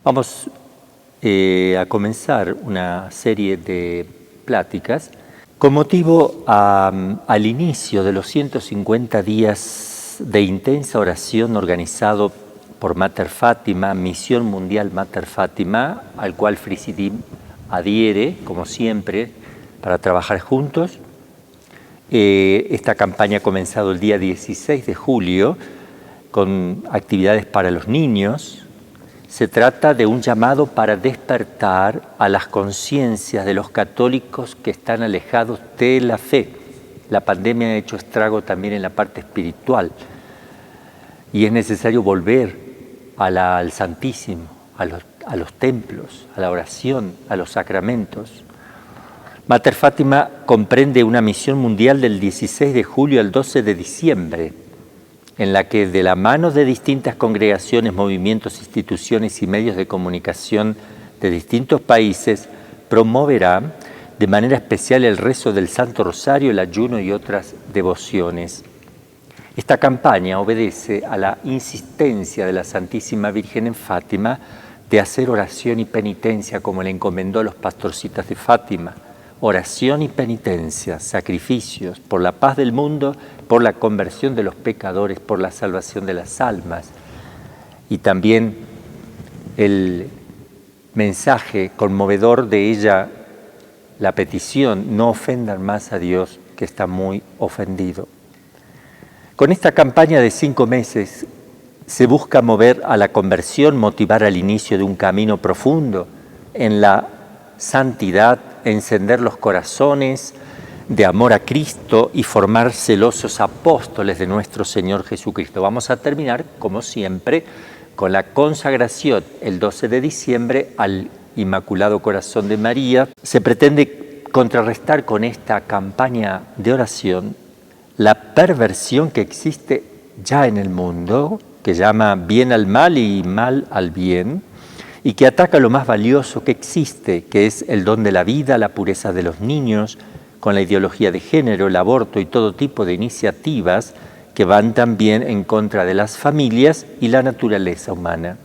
Vamos a comenzar una serie de pláticas con motivo al inicio de los 150 días de intensa oración organizado por Mater Fátima, Misión Mundial Mater Fátima, al cual Frisidim adhiere, como siempre, para trabajar juntos. Esta campaña ha comenzado el día 16 de julio con actividades para los niños. Se trata de un llamado para despertar a las conciencias de los católicos que están alejados de la fe. La pandemia ha hecho estrago también en la parte espiritual y es necesario volver al Santísimo, a los templos, a la oración, a los sacramentos. Mater Fátima comprende una misión mundial del 16 de julio al 12 de diciembre, en la que de la mano de distintas congregaciones, movimientos, instituciones y medios de comunicación de distintos países, promoverá de manera especial el rezo del Santo Rosario, el ayuno y otras devociones. Esta campaña obedece a la insistencia de la Santísima Virgen en Fátima de hacer oración y penitencia como le encomendó a los pastorcitas de Fátima. Oración y penitencia, sacrificios por la paz del mundo, por la conversión de los pecadores, por la salvación de las almas. Y también el mensaje conmovedor de ella, la petición, no ofendan más a Dios, que está muy ofendido. Con esta campaña de 5 meses se busca mover a la conversión, motivar al inicio de un camino profundo en la santidad, encender los corazones de amor a Cristo y formar celosos apóstoles de nuestro Señor Jesucristo. Vamos a terminar, como siempre, con la consagración el 12 de diciembre al Inmaculado Corazón de María. Se pretende contrarrestar con esta campaña de oración la perversión que existe ya en el mundo, que llama bien al mal y mal al bien, y que ataca lo más valioso que existe, que es el don de la vida, la pureza de los niños, con la ideología de género, el aborto y todo tipo de iniciativas que van también en contra de las familias y la naturaleza humana.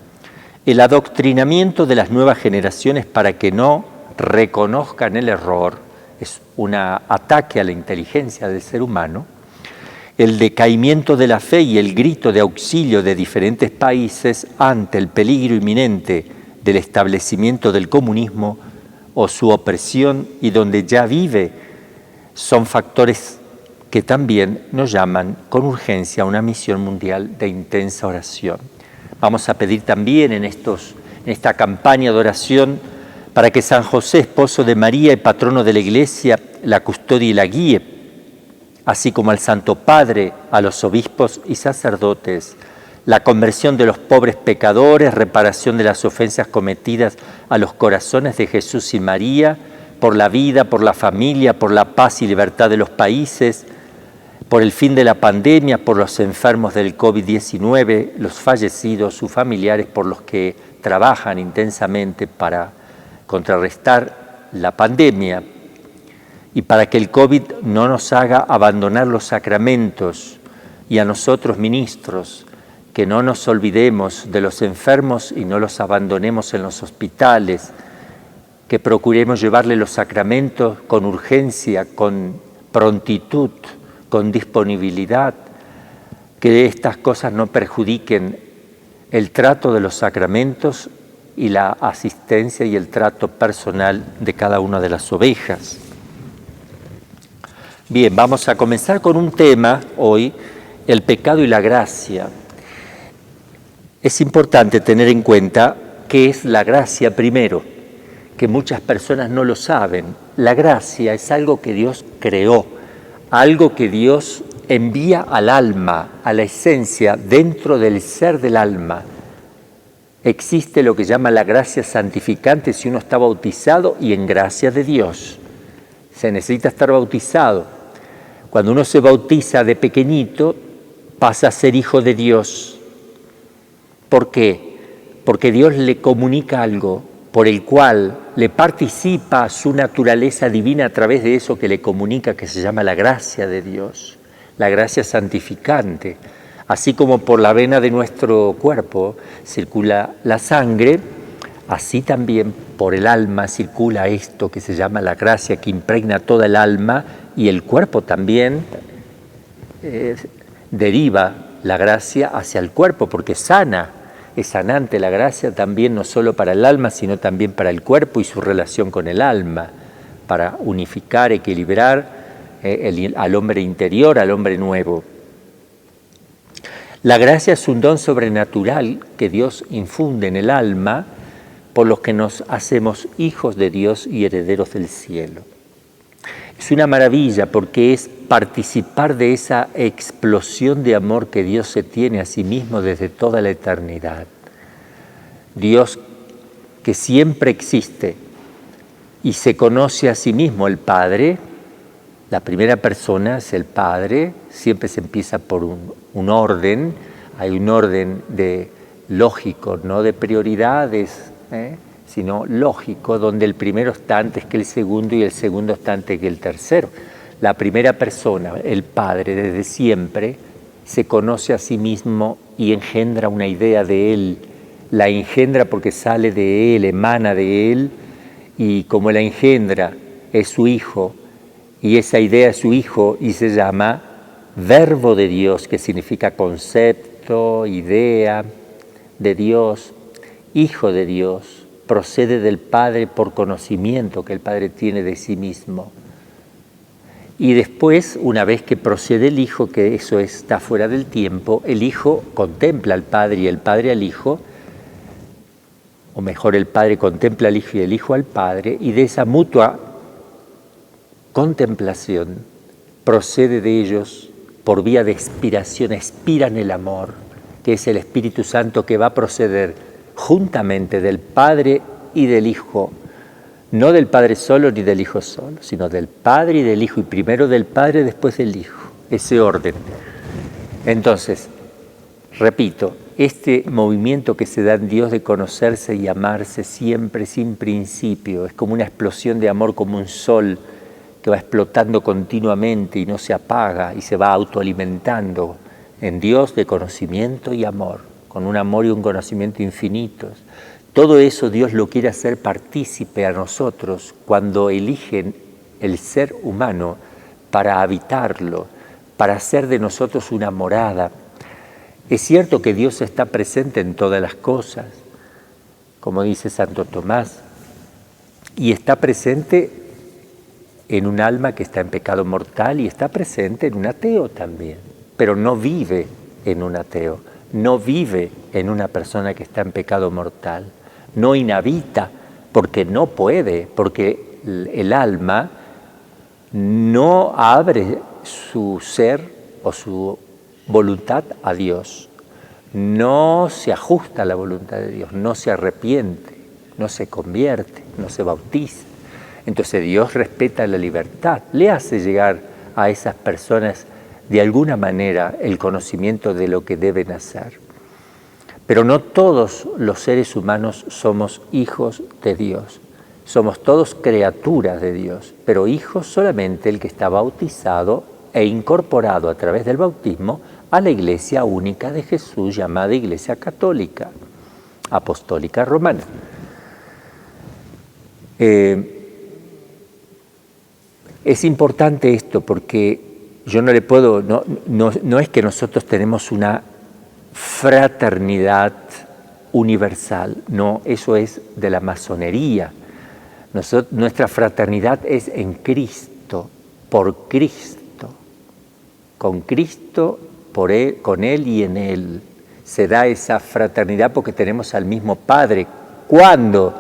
El adoctrinamiento de las nuevas generaciones para que no reconozcan el error es un ataque a la inteligencia del ser humano. El decaimiento de la fe y el grito de auxilio de diferentes países ante el peligro inminente del establecimiento del comunismo o su opresión y donde ya vive, son factores que también nos llaman con urgencia a una misión mundial de intensa oración. Vamos a pedir también en esta campaña de oración para que San José, esposo de María y patrono de la Iglesia, la custodie y la guíe, así como al Santo Padre, a los obispos y sacerdotes, la conversión de los pobres pecadores, reparación de las ofensas cometidas a los corazones de Jesús y María, por la vida, por la familia, por la paz y libertad de los países, por el fin de la pandemia, por los enfermos del COVID-19, los fallecidos, sus familiares, por los que trabajan intensamente para contrarrestar la pandemia y para que el COVID no nos haga abandonar los sacramentos, y a nosotros ministros, que no nos olvidemos de los enfermos y no los abandonemos en los hospitales, que procuremos llevarle los sacramentos con urgencia, con prontitud, con disponibilidad, que estas cosas no perjudiquen el trato de los sacramentos y la asistencia y el trato personal de cada una de las ovejas. Bien, vamos a comenzar con un tema hoy, el pecado y la gracia. Es importante tener en cuenta qué es la gracia primero, que muchas personas no lo saben. La gracia es algo que Dios creó, algo que Dios envía al alma, a la esencia, dentro del ser del alma. Existe lo que llama la gracia santificante si uno está bautizado y en gracia de Dios. Se necesita estar bautizado. Cuando uno se bautiza de pequeñito, pasa a ser hijo de Dios. ¿Por qué? Porque Dios le comunica algo por el cual le participa su naturaleza divina a través de eso que le comunica, que se llama la gracia de Dios, la gracia santificante. Así como por la vena de nuestro cuerpo circula la sangre, así también por el alma circula esto que se llama la gracia, que impregna toda el alma, y el cuerpo también deriva la gracia hacia el cuerpo, porque sana, es sanante la gracia también, no solo para el alma, sino también para el cuerpo y su relación con el alma, para unificar, equilibrar al hombre interior, al hombre nuevo. La gracia es un don sobrenatural que Dios infunde en el alma, por los que nos hacemos hijos de Dios y herederos del cielo. Es una maravilla porque es participar de esa explosión de amor que Dios se tiene a sí mismo desde toda la eternidad. Dios que siempre existe y se conoce a sí mismo, el Padre. La primera persona es el Padre, siempre se empieza por un orden, hay un orden lógico, no de prioridades, sino lógico, donde el primero está antes que el segundo y el segundo está antes que el tercero. La primera persona, el Padre, desde siempre se conoce a sí mismo y engendra una idea de Él, la engendra porque sale de Él, emana de Él, y como la engendra es su Hijo, y esa idea es su Hijo y se llama Verbo de Dios, que significa concepto, idea de Dios, Hijo de Dios, procede del Padre por conocimiento que el Padre tiene de sí mismo. Y después, una vez que procede el Hijo, que eso está fuera del tiempo, el Hijo contempla al Padre y el Padre al Hijo, o mejor, el Padre contempla al Hijo y el Hijo al Padre, y de esa mutua contemplación procede de ellos por vía de expiración, expiran el amor, que es el Espíritu Santo que va a proceder juntamente del Padre y del Hijo, no del Padre solo ni del Hijo solo, sino del Padre y del Hijo, y primero del Padre, después del Hijo, ese orden. Entonces, repito, este movimiento que se da en Dios de conocerse y amarse siempre sin principio, es como una explosión de amor, como un sol que va explotando continuamente y no se apaga y se va autoalimentando en Dios de conocimiento y amor, con un amor y un conocimiento infinitos. Todo eso Dios lo quiere hacer partícipe a nosotros cuando eligen el ser humano para habitarlo, para hacer de nosotros una morada. Es cierto que Dios está presente en todas las cosas, como dice Santo Tomás, y está presente en un alma que está en pecado mortal y está presente en un ateo también, pero no vive en un ateo, no vive en una persona que está en pecado mortal, no inhabita porque no puede, porque el alma no abre su ser o su voluntad a Dios, no se ajusta a la voluntad de Dios, no se arrepiente, no se convierte, no se bautiza. Entonces Dios respeta la libertad, le hace llegar a esas personas de alguna manera el conocimiento de lo que deben hacer. Pero no todos los seres humanos somos hijos de Dios, somos todos criaturas de Dios, pero hijos solamente el que está bautizado e incorporado a través del bautismo a la Iglesia única de Jesús, llamada Iglesia Católica, Apostólica Romana. Es importante esto porque yo no le puedo, no es que nosotros tenemos una fraternidad universal, no, eso es de la masonería. Nuestra fraternidad es en Cristo, por Cristo, con Cristo, por Él, con Él y en Él. Se da esa fraternidad porque tenemos al mismo Padre. ¿Cuándo?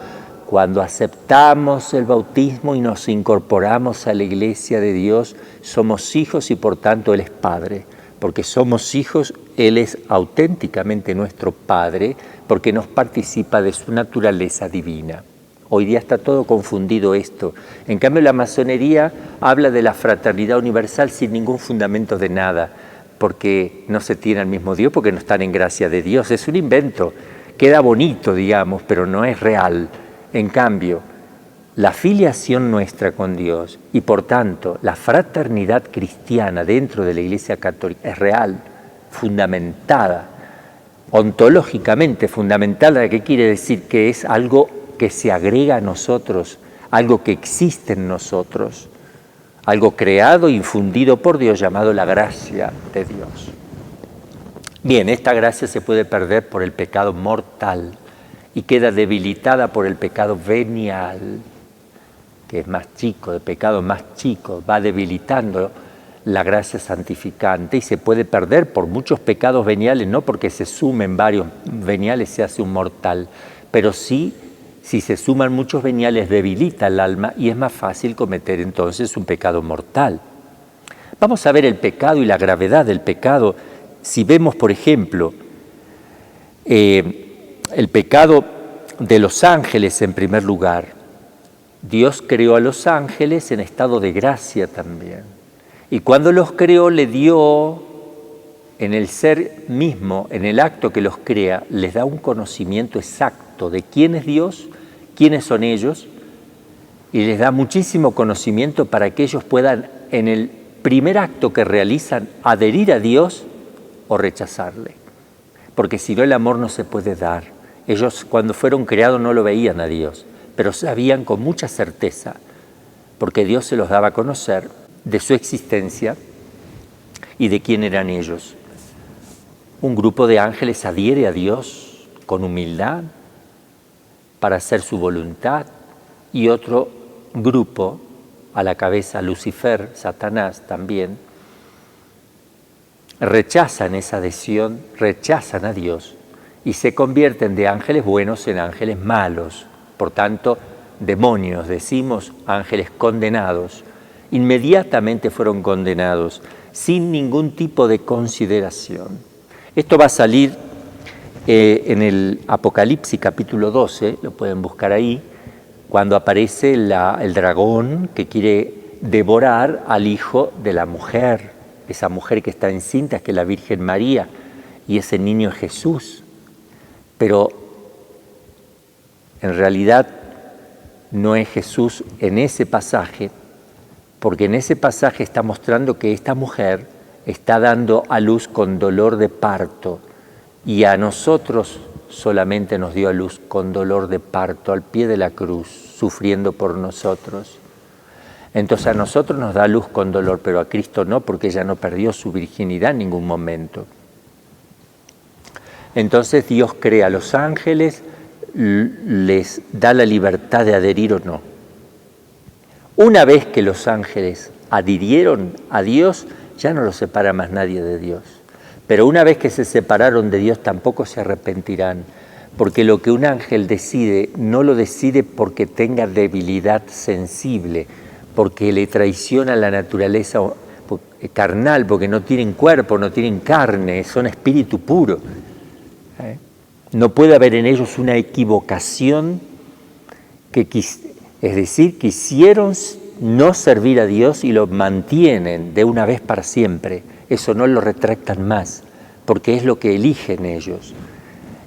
Cuando aceptamos el bautismo y nos incorporamos a la Iglesia de Dios, somos hijos y por tanto Él es Padre. Porque somos hijos, Él es auténticamente nuestro Padre, porque nos participa de su naturaleza divina. Hoy día está todo confundido esto. En cambio, la masonería habla de la fraternidad universal sin ningún fundamento de nada, porque no se tiene al mismo Dios, porque no están en gracia de Dios. Es un invento, queda bonito, digamos, pero no es real. En cambio, la filiación nuestra con Dios y por tanto la fraternidad cristiana dentro de la Iglesia Católica es real, fundamentada, ontológicamente fundamentada, que quiere decir que es algo que se agrega a nosotros, algo que existe en nosotros, algo creado, infundido por Dios, llamado la gracia de Dios. Bien, esta gracia se puede perder por el pecado mortal y queda debilitada por el pecado venial, que es más chico, de pecado más chico, va debilitando la gracia santificante y se puede perder por muchos pecados veniales, no porque se sumen varios veniales se hace un mortal, pero sí, si se suman muchos veniales debilita el alma y es más fácil cometer entonces un pecado mortal. Vamos a ver el pecado y la gravedad del pecado. Si vemos, por ejemplo, el pecado de los ángeles en primer lugar, Dios creó a los ángeles en estado de gracia también. Y cuando los creó, le dio en el ser mismo, en el acto que los crea, les da un conocimiento exacto de quién es Dios, quiénes son ellos, y les da muchísimo conocimiento para que ellos puedan, en el primer acto que realizan, adherir a Dios o rechazarle. Porque si no, el amor no se puede dar. Ellos, cuando fueron creados, no lo veían a Dios, pero sabían con mucha certeza, porque Dios se los daba a conocer, de su existencia y de quién eran ellos. Un grupo de ángeles adhiere a Dios con humildad para hacer su voluntad y otro grupo, a la cabeza Lucifer, Satanás también, rechazan esa adhesión, rechazan a Dios y se convierten de ángeles buenos en ángeles malos. Por tanto, demonios, decimos, ángeles condenados. Inmediatamente fueron condenados, sin ningún tipo de consideración. Esto va a salir en el Apocalipsis capítulo 12, lo pueden buscar ahí, cuando aparece el dragón que quiere devorar al hijo de la mujer, esa mujer que está encinta, que es la Virgen María, y ese niño es Jesús. Pero en realidad no es Jesús en ese pasaje, porque en ese pasaje está mostrando que esta mujer está dando a luz con dolor de parto y a nosotros solamente nos dio a luz con dolor de parto al pie de la cruz, sufriendo por nosotros. Entonces a nosotros nos da a luz con dolor, pero a Cristo no, porque ella no perdió su virginidad en ningún momento. Entonces Dios crea a los ángeles, les da la libertad de adherir o no. Una vez que los ángeles adhirieron a Dios, ya no los separa más nadie de Dios. Pero una vez que se separaron de Dios, tampoco se arrepentirán, porque lo que un ángel decide, no lo decide porque tenga debilidad sensible, porque le traiciona la naturaleza carnal, porque no tienen cuerpo, no tienen carne, son espíritu puro. No puede haber en ellos una equivocación es decir, quisieron no servir a Dios y lo mantienen de una vez para siempre. Eso no lo retractan más, porque es lo que eligen ellos.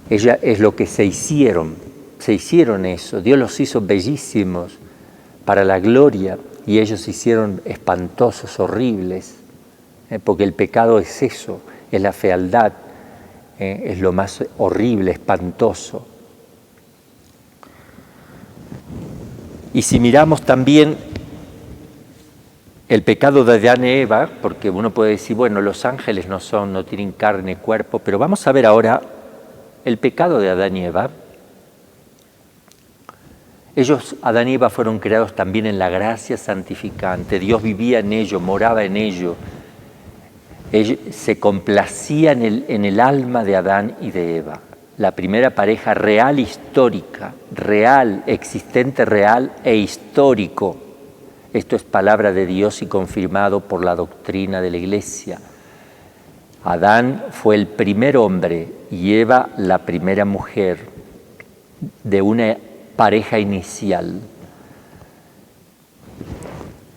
Es lo que se hicieron eso. Dios los hizo bellísimos para la gloria y ellos se hicieron espantosos, horribles, porque el pecado es eso, es la fealdad, es lo más horrible, espantoso. Y si miramos también el pecado de Adán y Eva, porque uno puede decir, bueno, los ángeles no tienen carne, cuerpo, pero vamos a ver ahora el pecado de Adán y Eva. Ellos, Adán y Eva, fueron creados también en la gracia santificante. Dios vivía en ellos, moraba en ellos. Se complacía en el alma de Adán y de Eva. La primera pareja real histórica, real, existente real e histórico. Esto es palabra de Dios y confirmado por la doctrina de la Iglesia. Adán fue el primer hombre y Eva la primera mujer de una pareja inicial.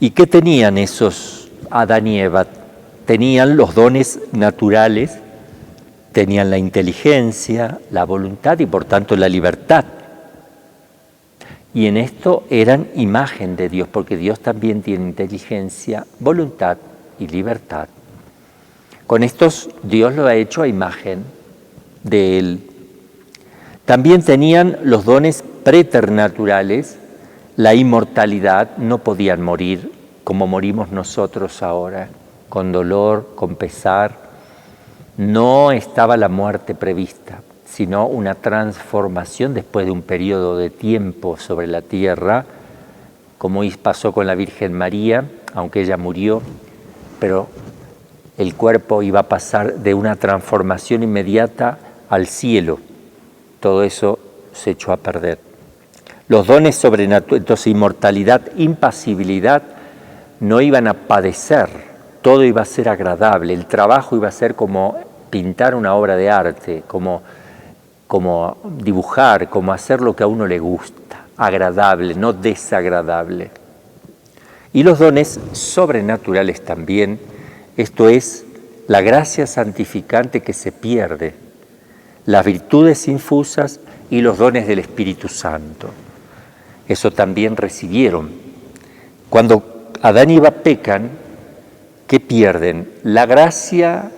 ¿Y qué tenían esos Adán y Eva? Tenían los dones naturales, tenían la inteligencia, la voluntad y por tanto la libertad. Y en esto eran imagen de Dios, porque Dios también tiene inteligencia, voluntad y libertad. Con estos Dios lo ha hecho a imagen de Él. También tenían los dones preternaturales, la inmortalidad, no podían morir como morimos nosotros ahora, con dolor, con pesar. No estaba la muerte prevista, sino una transformación después de un periodo de tiempo sobre la tierra, como pasó con la Virgen María, aunque ella murió, pero el cuerpo iba a pasar de una transformación inmediata al cielo. Todo eso se echó a perder. Los dones sobrenaturales, entonces inmortalidad, impasibilidad, no iban a padecer, todo iba a ser agradable, el trabajo iba a ser como pintar una obra de arte, como dibujar, como hacer lo que a uno le gusta, agradable, no desagradable. Y los dones sobrenaturales también, esto es la gracia santificante que se pierde, las virtudes infusas y los dones del Espíritu Santo. Eso también recibieron. Cuando Adán y Eva pecan, ¿qué pierden? La gracia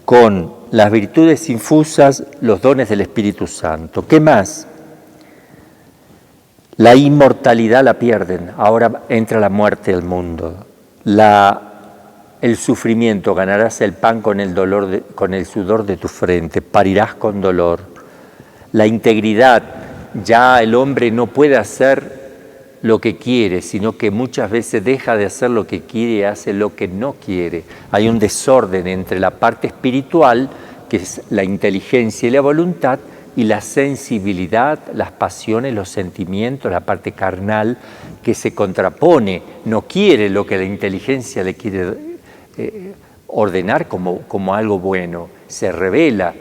con las virtudes infusas, los dones del Espíritu Santo. ¿Qué más? La inmortalidad la pierden, ahora entra la muerte al mundo. El sufrimiento, ganarás el pan con el sudor de tu frente, parirás con dolor. La integridad, ya el hombre no puede hacer lo que quiere, sino que muchas veces deja de hacer lo que quiere y hace lo que no quiere. Hay un desorden entre la parte espiritual, que es la inteligencia y la voluntad, y la sensibilidad, las pasiones, los sentimientos, la parte carnal, que se contrapone, no quiere lo que la inteligencia le quiere ordenar como algo bueno, se revela.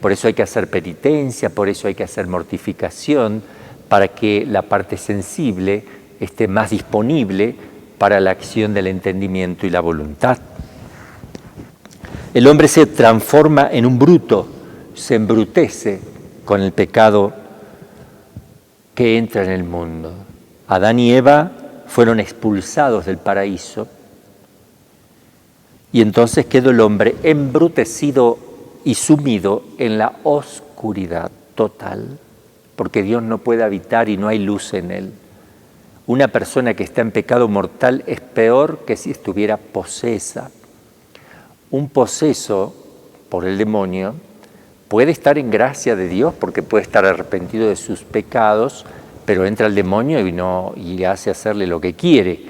Por eso hay que hacer penitencia, por eso hay que hacer mortificación, para que la parte sensible esté más disponible para la acción del entendimiento y la voluntad. El hombre se transforma en un bruto, se embrutece con el pecado que entra en el mundo. Adán y Eva fueron expulsados del paraíso y entonces quedó el hombre embrutecido y sumido en la oscuridad total, porque Dios no puede habitar y no hay luz en él. Una persona que está en pecado mortal es peor que si estuviera posesa. Un poseso por el demonio puede estar en gracia de Dios porque puede estar arrepentido de sus pecados, pero entra el demonio y hace hacerle lo que quiere.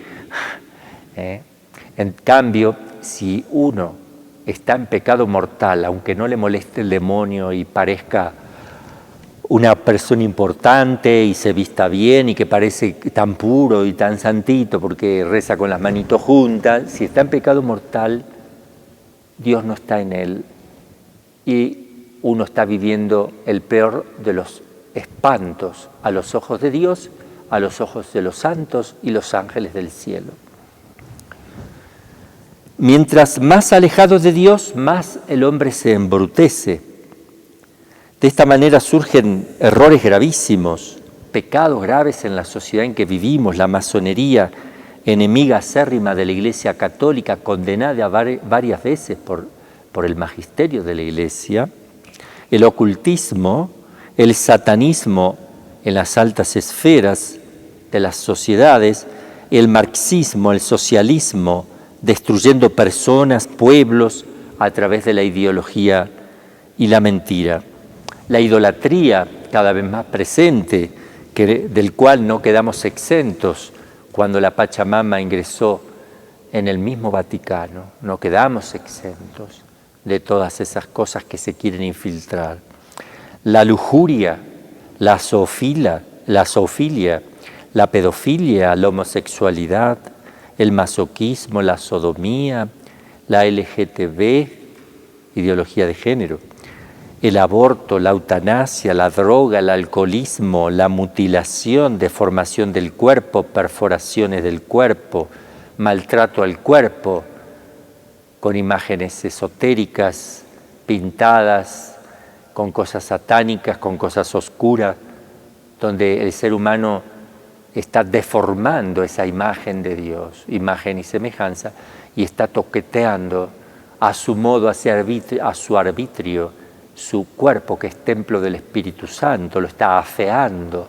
En cambio, si uno está en pecado mortal, aunque no le moleste el demonio y parezca una persona importante y se vista bien y que parece tan puro y tan santito porque reza con las manitos juntas, si está en pecado mortal, Dios no está en él y uno está viviendo el peor de los espantos a los ojos de Dios, a los ojos de los santos y los ángeles del cielo. Mientras más alejado de Dios, más el hombre se embrutece. De esta manera surgen errores gravísimos, pecados graves en la sociedad en que vivimos, la masonería, enemiga acérrima de la Iglesia Católica, condenada varias veces por el magisterio de la Iglesia, el ocultismo, el satanismo en las altas esferas de las sociedades, el marxismo, el socialismo, destruyendo personas, pueblos a través de la ideología y la mentira. La idolatría cada vez más presente, del cual no quedamos exentos cuando la Pachamama ingresó en el mismo Vaticano. No quedamos exentos de todas esas cosas que se quieren infiltrar. La lujuria, la zoofilia, la pedofilia, la homosexualidad, el masoquismo, la sodomía, la LGTB, ideología de género, el aborto, la eutanasia, la droga, el alcoholismo, la mutilación, deformación del cuerpo, perforaciones del cuerpo, maltrato al cuerpo, con imágenes esotéricas, pintadas, con cosas satánicas, con cosas oscuras, donde el ser humano está deformando esa imagen de Dios, imagen y semejanza, y está toqueteando a su modo, a su arbitrio, su cuerpo, que es templo del Espíritu Santo, lo está afeando,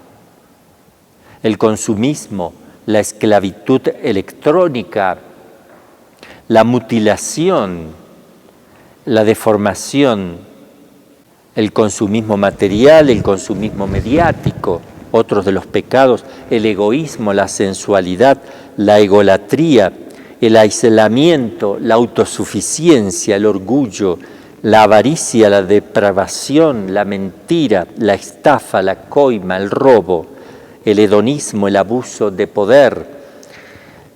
el consumismo, la esclavitud electrónica, la mutilación, la deformación, el consumismo material, el consumismo mediático, otros de los pecados, el egoísmo, la sensualidad, la egolatría, el aislamiento, la autosuficiencia, el orgullo, la avaricia, la depravación, la mentira, la estafa, la coima, el robo, el hedonismo, el abuso de poder,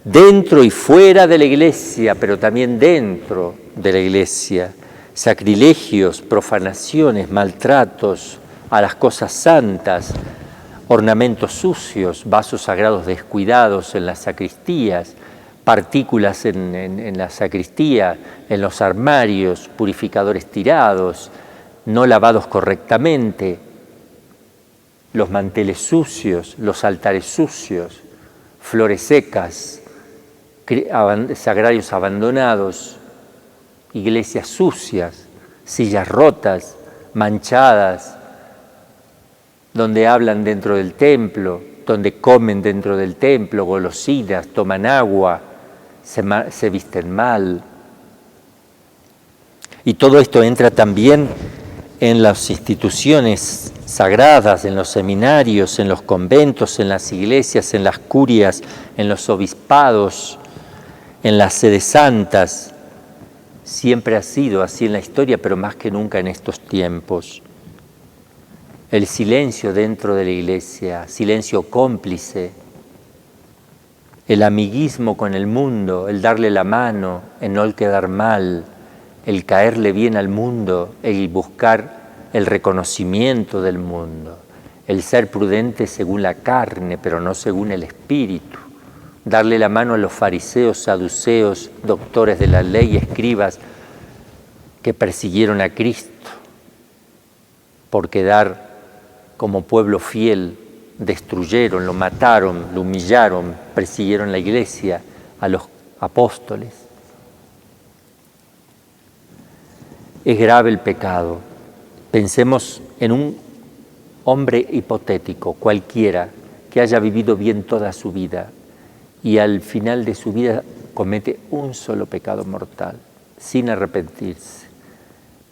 dentro y fuera de la iglesia, pero también dentro de la iglesia, sacrilegios, profanaciones, maltratos a las cosas santas, ornamentos sucios, vasos sagrados descuidados en las sacristías, partículas en la sacristía, en los armarios, purificadores tirados, no lavados correctamente, los manteles sucios, los altares sucios, flores secas, sagrarios abandonados, iglesias sucias, sillas rotas, manchadas, donde hablan dentro del templo, donde comen dentro del templo, golosinas, toman agua, se visten mal. Y todo esto entra también en las instituciones sagradas, en los seminarios, en los conventos, en las iglesias, en las curias, en los obispados, en las sedes santas. Siempre ha sido así en la historia, pero más que nunca en estos tiempos. El silencio dentro de la iglesia, silencio cómplice, el amiguismo con el mundo, el darle la mano, el no quedar mal, el caerle bien al mundo, el buscar el reconocimiento del mundo, el ser prudente según la carne, pero no según el espíritu, darle la mano a los fariseos, saduceos, doctores de la ley, escribas que persiguieron a Cristo por quedar como pueblo fiel, destruyeron, lo mataron, lo humillaron, persiguieron la iglesia, a los apóstoles. Es grave el pecado. Pensemos en un hombre hipotético, cualquiera, que haya vivido bien toda su vida y al final de su vida comete un solo pecado mortal, sin arrepentirse.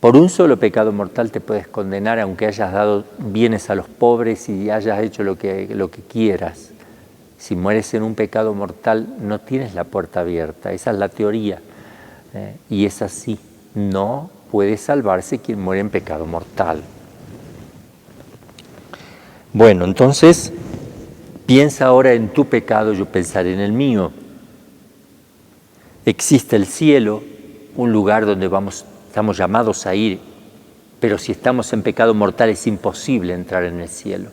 Por un solo pecado mortal te puedes condenar aunque hayas dado bienes a los pobres y hayas hecho lo que quieras. Si mueres en un pecado mortal no tienes la puerta abierta, esa es la teoría. Y es así, no puede salvarse quien muere en pecado mortal. Bueno, entonces piensa ahora en tu pecado, yo pensaré en el mío. Existe el cielo, un lugar donde estamos llamados a ir, pero si estamos en pecado mortal es imposible entrar en el cielo.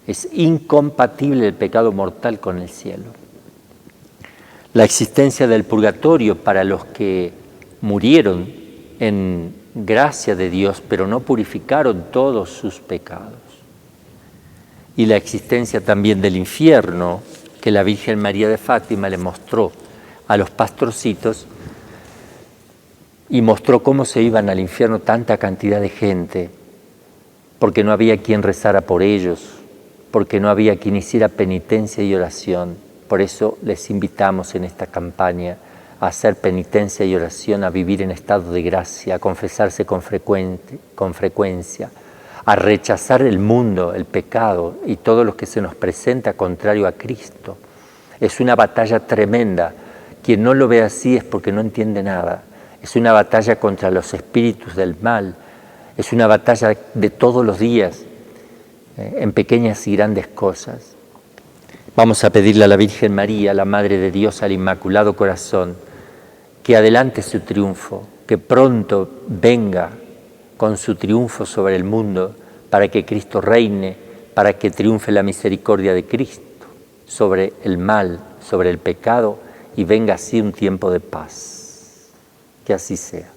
Es incompatible el pecado mortal con el cielo. La existencia del purgatorio para los que murieron en gracia de Dios, pero no purificaron todos sus pecados. Y la existencia también del infierno, que la Virgen María de Fátima le mostró a los pastorcitos, y mostró cómo se iban al infierno tanta cantidad de gente, porque no había quien rezara por ellos, porque no había quien hiciera penitencia y oración. Por eso les invitamos en esta campaña a hacer penitencia y oración, a vivir en estado de gracia, a confesarse con frecuencia, a rechazar el mundo, el pecado y todo lo que se nos presenta contrario a Cristo. Es una batalla tremenda. Quien no lo ve así es porque no entiende nada. Es una batalla contra los espíritus del mal, es una batalla de todos los días, en pequeñas y grandes cosas. Vamos a pedirle a la Virgen María, la Madre de Dios, al Inmaculado Corazón, que adelante su triunfo, que pronto venga con su triunfo sobre el mundo, para que Cristo reine, para que triunfe la misericordia de Cristo sobre el mal, sobre el pecado, y venga así un tiempo de paz. Que así sea.